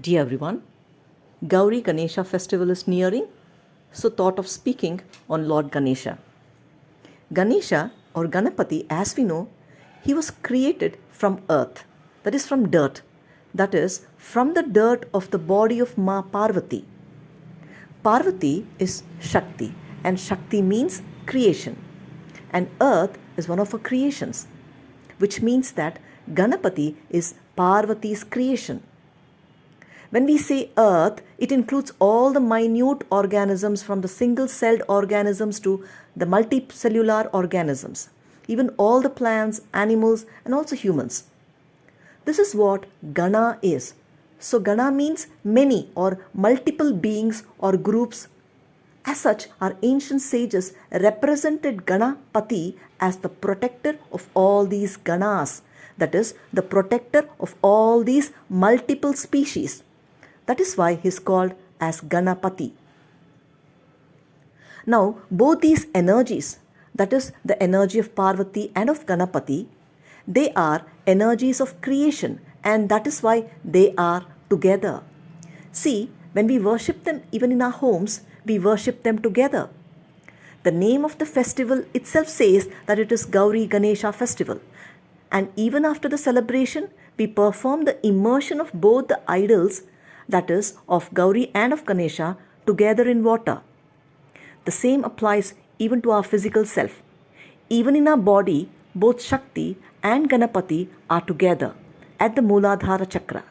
Dear everyone, Gauri Ganesha festival is nearing, so thought of speaking on Lord Ganesha. Ganesha or Ganapati, as we know, he was created from earth, that is from dirt, that is from the dirt of the body of Ma Parvati. Parvati is Shakti, and Shakti means creation, and earth is one of her creations, which means that Ganapati is Parvati's creation. When we say earth, it includes all the minute organisms from the single celled organisms to the multicellular organisms, even all the plants, animals, and also humans. This is what Gana is. So, Gana means many or multiple beings or groups. As such, our ancient sages represented Ganapati as the protector of all these Ganas, that is, the protector of all these multiple species. That is why he is called as Ganapati. Now, both these energies, that is the energy of Parvati and of Ganapati, they are energies of creation, and that is why they are together. See, when we worship them even in our homes, we worship them together. The name of the festival itself says that it is Gauri Ganesha festival. And even after the celebration, we perform the immersion of both the idols, that is of Gauri and of Ganesha, together in water. The same applies even to our physical self. Even in our body, both Shakti and Ganapati are together at the Mooladhara Chakra.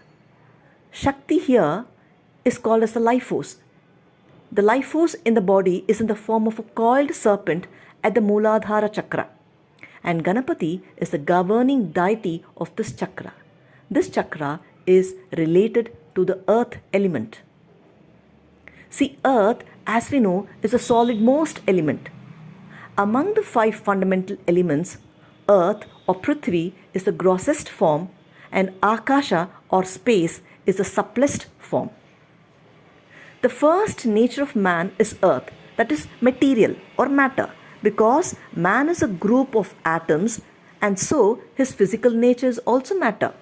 Shakti here is called as the life force. The life force in the body is in the form of a coiled serpent at the Mooladhara Chakra. And Ganapati is the governing deity of this chakra. This chakra is related to the earth element. See, earth, as we know, is the solid-most element. Among the 5 fundamental elements, earth or Prithvi is the grossest form, and Akasha or space is the supplest form. The first nature of man is earth, that is material or matter, because man is a group of atoms, and so his physical nature is also matter.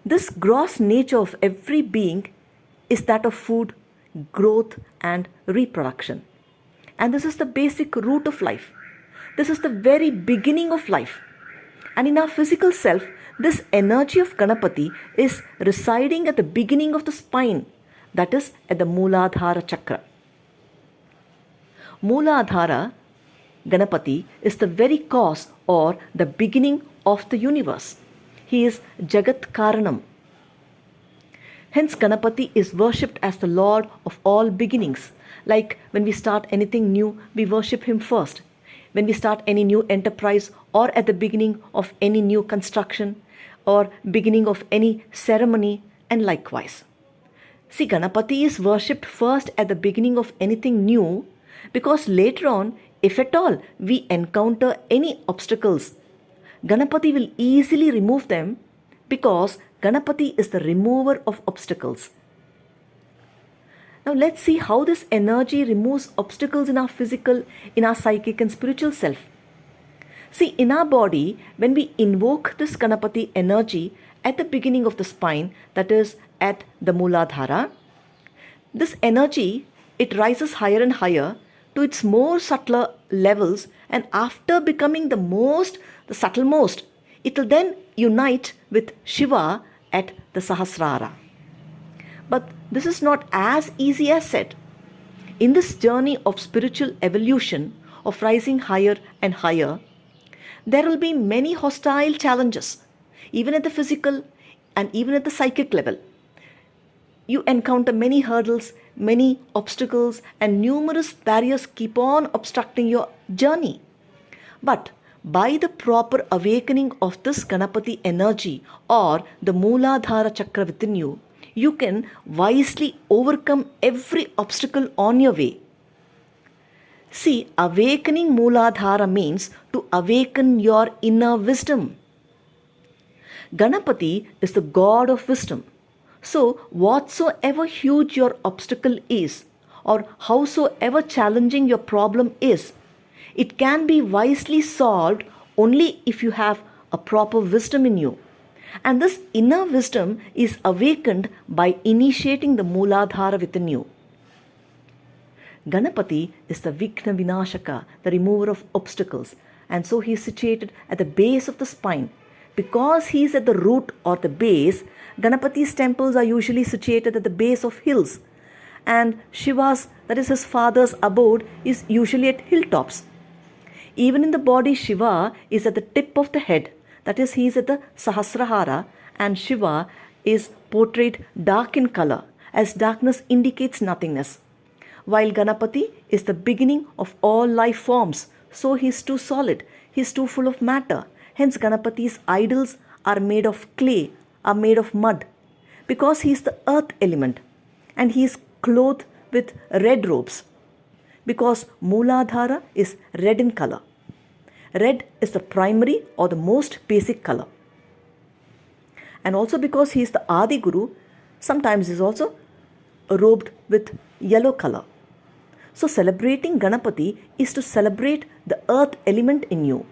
This gross nature of every being is that of food, growth, and reproduction. And this is the basic root of life. This is the very beginning of life. And in our physical self, this energy of Ganapati is residing at the beginning of the spine, that is at the Mooladhara Chakra. Mooladhara, Ganapati, is the very cause or the beginning of the universe. He is Jagat Karanam. Hence, Ganapati is worshipped as the Lord of all beginnings. Like when we start anything new, we worship him first. When we start any new enterprise or at the beginning of any new construction or beginning of any ceremony, and likewise. See, Ganapati is worshipped first at the beginning of anything new, because later on, if at all we encounter any obstacles, Ganapati will easily remove them, because Ganapati is the remover of obstacles. Now let's see how this energy removes obstacles in our physical, in our psychic and spiritual self. See, in our body, when we invoke this Ganapati energy at the beginning of the spine, that is at the Mooladhara, this energy, it rises higher and higher to its more subtler levels, and after becoming the subtlemost, it will then unite with Shiva at the Sahasrara. But this is not as easy as said. In this journey of spiritual evolution, of rising higher and higher, there will be many hostile challenges, even at the physical and even at the psychic level. You encounter many hurdles, many obstacles, and numerous barriers keep on obstructing your journey. But by the proper awakening of this Ganapati energy or the Mooladhara Chakra within you, you can wisely overcome every obstacle on your way. See, awakening Mooladhara means to awaken your inner wisdom. Ganapati is the god of wisdom. So, whatsoever huge your obstacle is, or howsoever challenging your problem is, it can be wisely solved only if you have a proper wisdom in you. And this inner wisdom is awakened by initiating the Mooladhara within you. Ganapati is the Vighna Vinashaka, the remover of obstacles, and so he is situated at the base of the spine. Because he is at the root or the base, Ganapati's temples are usually situated at the base of hills, and Shiva's, that is his father's abode, is usually at hilltops. Even in the body, Shiva is at the tip of the head, that is, he is at the Sahasrahara, and Shiva is portrayed dark in color, as darkness indicates nothingness. While Ganapati is the beginning of all life forms, so he is too solid, he is too full of matter. Hence Ganapati's idols are made of clay, are made of mud, because he is the earth element, and he is clothed with red robes, because Mooladhara is red in color. Red is the primary or the most basic color. And also because he is the Adi Guru, sometimes he is also robed with yellow color. So celebrating Ganapati is to celebrate the earth element in you.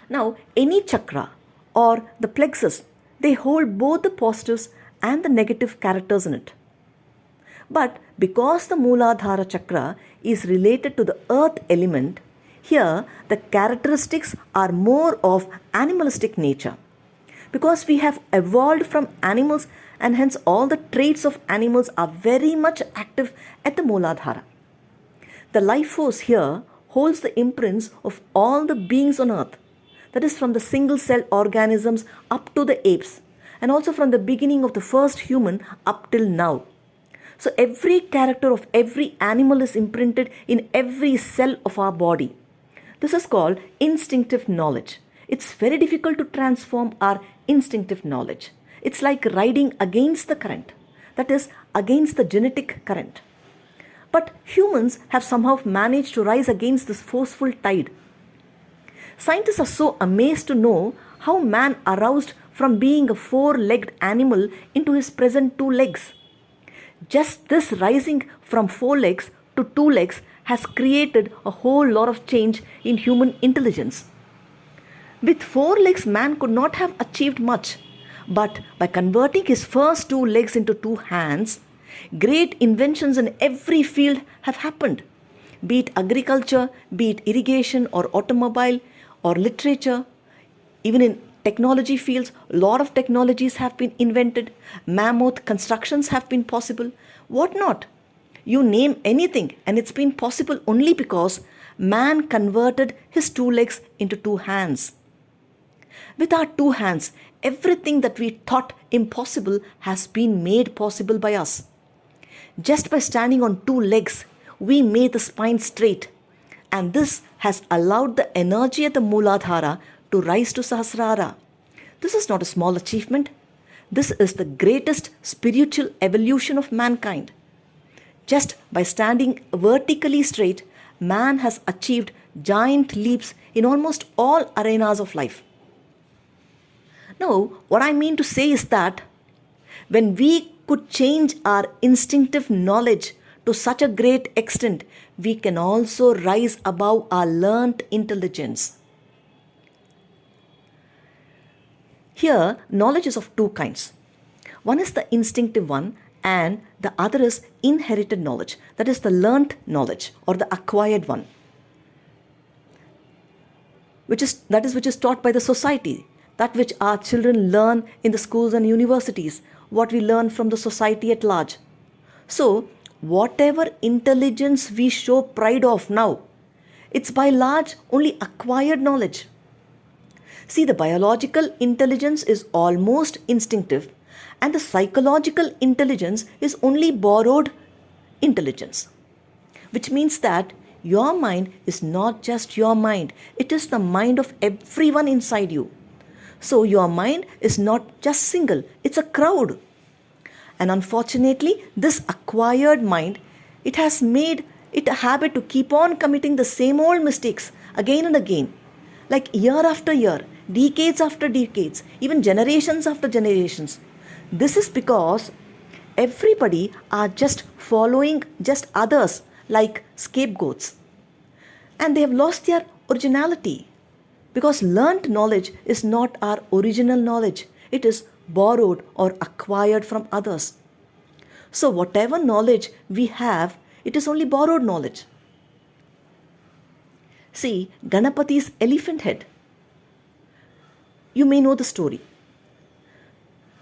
Now, any chakra or the plexus, they hold both the positives and the negative characters in it. But because the Mooladhara chakra is related to the earth element, here the characteristics are more of animalistic nature. Because we have evolved from animals, and hence all the traits of animals are very much active at the Mooladhara. The life force here holds the imprints of all the beings on earth, that is, from the single cell organisms up to the apes, and also from the beginning of the first human up till now. So every character of every animal is imprinted in every cell of our body. This is called instinctive knowledge. It's very difficult to transform our instinctive knowledge. It's like riding against the current, that is, against the genetic current. But humans have somehow managed to rise against this forceful tide. Scientists are so amazed to know how man aroused from being a four-legged animal into his present two legs. Just this rising from 4 legs to 2 legs has created a whole lot of change in human intelligence. With 4 legs, man could not have achieved much. But by converting his first 2 legs into 2 hands, great inventions in every field have happened. Be it agriculture, be it irrigation or automobile or literature, even in technology fields, a lot of technologies have been invented. Mammoth constructions have been possible. What not? You name anything and it's been possible only because man converted his 2 legs into 2 hands. With our 2 hands, everything that we thought impossible has been made possible by us. Just by standing on 2 legs, we made the spine straight. And this has allowed the energy at the Mooladhara to rise to Sahasrara. This is not a small achievement. This is the greatest spiritual evolution of mankind. Just by standing vertically straight, man has achieved giant leaps in almost all arenas of life. Now, what I mean to say is that when we could change our instinctive knowledge to such a great extent, we can also rise above our learnt intelligence. Here, knowledge is of 2 kinds. One is the instinctive one, and the other is inherited knowledge, that is the learnt knowledge or the acquired one, which is taught by the society, that which our children learn in the schools and universities, what we learn from the society at large. So, whatever intelligence we show pride of now, it's by large only acquired knowledge. See, the biological intelligence is almost instinctive, and the psychological intelligence is only borrowed intelligence. Which means that your mind is not just your mind, it is the mind of everyone inside you. So your mind is not just single, it's a crowd. And unfortunately, this acquired mind, it has made it a habit to keep on committing the same old mistakes again and again, like year after year, decades after decades, even generations after generations. This is because everybody are just following just others like scapegoats, and they have lost their originality. Because learnt knowledge is not our original knowledge, it is borrowed or acquired from others. So, whatever knowledge we have, it is only borrowed knowledge. See, Ganapati's elephant head. You may know the story.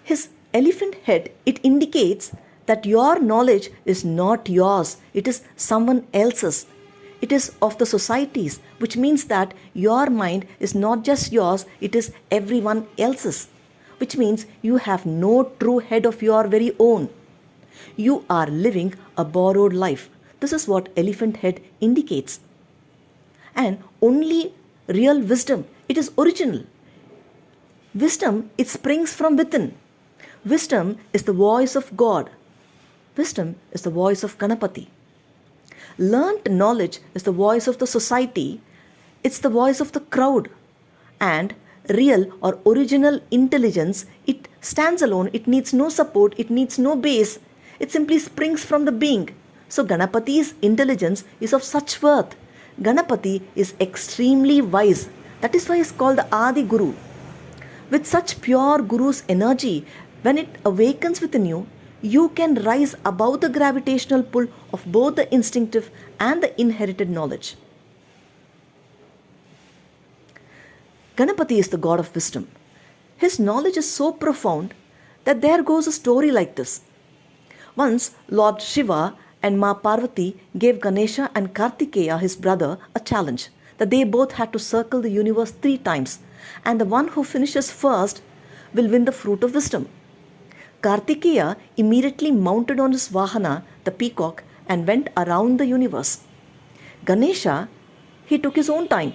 His elephant head, it indicates that your knowledge is not yours, it is someone else's. It is of the society's, which means that your mind is not just yours, it is everyone else's. Which means you have no true head of your very own. You are living a borrowed life. This is what elephant head indicates. And only real wisdom, it is original. Wisdom, it springs from within. Wisdom is the voice of God. Wisdom is the voice of Ganapati. Learnt knowledge is the voice of the society. It's the voice of the crowd. And real or original intelligence, it stands alone. It needs no support. It needs no base. It simply springs from the being. So Ganapati's intelligence is of such worth. Ganapati is extremely wise. That is why he is called the Adi Guru. With such pure Guru's energy, when it awakens within you, you can rise above the gravitational pull of both the instinctive and the inherited knowledge. Ganapati is the god of wisdom. His knowledge is so profound that there goes a story like this. Once Lord Shiva and Ma Parvati gave Ganesha and Kartikeya, his brother, a challenge that they both had to circle the universe 3 times, and the one who finishes first will win the fruit of wisdom. Kartikeya immediately mounted on his Vahana, the peacock, and went around the universe. Ganesha, he took his own time,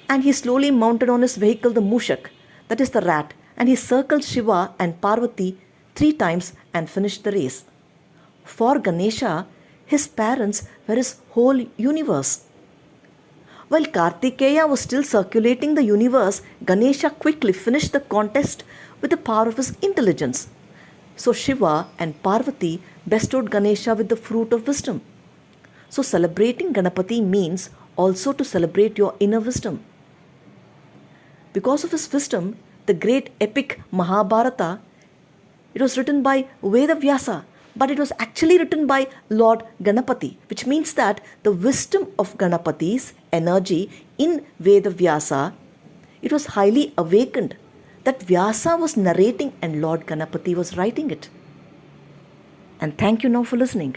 and he slowly mounted on his vehicle the Mushak, that is the rat, and he circled Shiva and Parvati 3 times and finished the race. For Ganesha, his parents were his whole universe. While Kartikeya was still circulating the universe, Ganesha quickly finished the contest with the power of his intelligence. So Shiva and Parvati bestowed Ganesha with the fruit of wisdom. So celebrating Ganapati means also to celebrate your inner wisdom. Because of his wisdom, the great epic Mahabharata, it was written by Vedavyasa, but it was actually written by Lord Ganapati, which means that the wisdom of Ganapati's energy in Vedavyasa, it was highly awakened, that Vyasa was narrating and Lord Ganapati was writing it. And thank you now for listening.